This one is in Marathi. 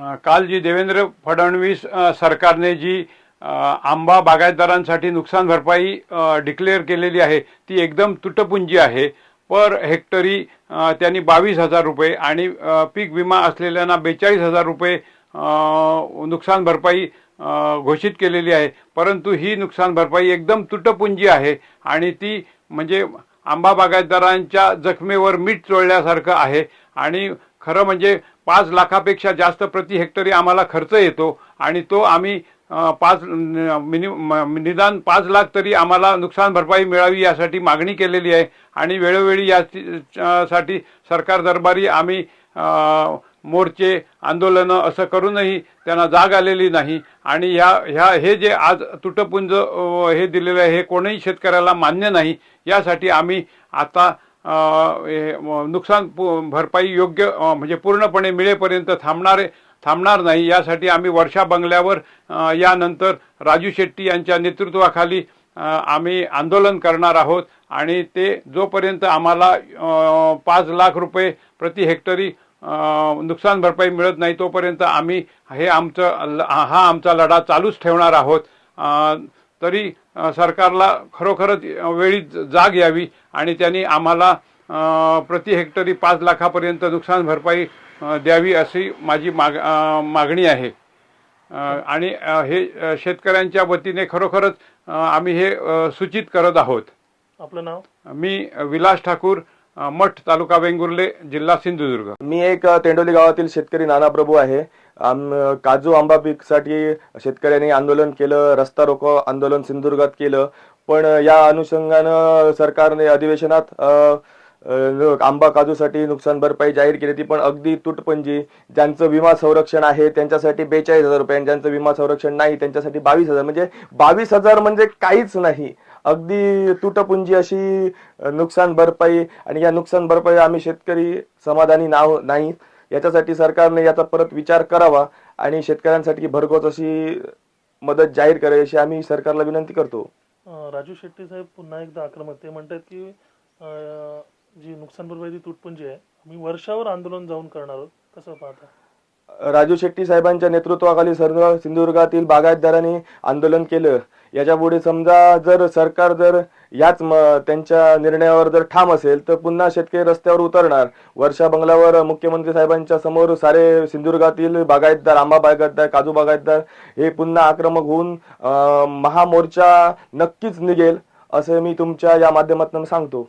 काल जी देवेंद्र फडणवीस सरकारने जी आंबा बागायतदारांसाठी नुकसान भरपाई डिक्लेअर केलेली आहे ती एकदम तुटपुंजी आहे। पर हेक्टरी त्यांनी 22,000 रुपये आणि पीक विमा असलेल्यांना 42,000 रुपये नुकसान भरपाई घोषित केलेली आहे। परंतु ही नुकसान भरपाई एकदम तुटपुंजी आहे आणि ती म्हणजे आंबा बागायतदारांच्या जखमेवर मीठ चोळल्यासारखं आहे। आणि खरं म्हणजे 5 लाखापेक्षा जास्त प्रति हेक्टरी आम्हाला खर्च येतो आणि तो आम्ही निदान 5 लाख तरी आम्हाला नुकसान भरपाई मिळावी यासाठी मागणी केलेली आहे। आणि वेळोवेळी यासाठी सरकार दरबारी आम्ही मोर्चे आंदोलनं असं करूनही त्यांना जाग आलेली नाही। आणि हे जे आज तुटपुंज हे दिलेलं आहे हे कोणीही शेतकऱ्याला मान्य नाही। यासाठी आम्ही आता नुकसान भरपाई योग्य म्हणजे पूर्णपणे मिळेपर्यंत थांबणार नाही। यासाठी आम्ही वर्षा बंगल्यावर यानंतर राजू शेट्टी यांच्या नेतृत्वाखाली आम्ही आंदोलन करणार आहोत आणि ते जोपर्यंत आम्हाला 5 लाख रुपये प्रति हेक्टरी नुकसान भरपाई मिळत नाही तोपर्यंत आम्ही हा आमचा लढा चालूच ठेवणार आहोत। तरी सरकारला खरोखरच वेळी जाग यावी आणि त्यांनी आम्हाला प्रति हेक्टरी 5 लाखापर्यंत नुकसान भरपाई द्यावी अशी माझी मागणी आहे। आणि हे शेतकऱ्यांच्या वतीने खरोखरच आम्ही हे सूचित करत आहोत। आपलं नाव? मी विलास ठाकूर, मठ, तालुका वेंगुर्ले, जिल्हा सिंधुदुर्ग। मी एक तेंडोली गावातील शेतकरी नाना प्रभू आहे। काजू आंबा पीकसाठी शेतकऱ्यांनी आंदोलन केलं, रस्ता रोको आंदोलन सिंधुदुर्गात केलं। पण या अनुषंगानं सरकारने अधिवेशनात आंबा काजूसाठी नुकसान भरपाई जाहीर केली ती पण अगदी तुटपुंजी। ज्यांचं विमा संरक्षण आहे त्यांच्यासाठी 42,000 रुपये, ज्यांचं विमा संरक्षण नाही त्यांच्यासाठी 22,000, म्हणजे 22,000 म्हणजे काहीच नाही, अगदी तुटपुंजी अशी नुकसान भरपाई। आणि या नुकसान भरपाई आम्ही शेतकरी समाधानी नाही। याच्यासाठी सरकारने याचा परत विचार करावा आणि शेतकऱ्यांसाठी भरघोस अशी मदत जाहीर करावी अशी आम्ही सरकारला विनंती करतो। राजू शेट्टी साहेब पुन्हा एकदा आक्रमक ते म्हणतात की जी नुकसान भरपाई तुटपुंजी आहे, आम्ही वर्षावर आंदोलन जाऊन करणार आहोत, कसं पाहता? राजू शेट्टी साहेबांच्या नेतृत्वाखाली सर्व सिंधुदुर्गातील बागायतदारांनी आंदोलन केलं। याच्यापुढे समजा जर सरकार जर याच त्यांच्या निर्णयावर जर ठाम असेल तर पुन्हा शेतकरी रस्त्यावर उतरणार। वर्षा बंगल्यावर मुख्यमंत्री साहेबांच्या समोर सारे सिंधुदुर्गातील बागायतदार, आंबा बागायतदार, काजू बागायतदार हे पुन्हा आक्रमक होऊन महामोर्चा नक्कीच निघेल असं मी तुमच्या या माध्यमातून सांगतो।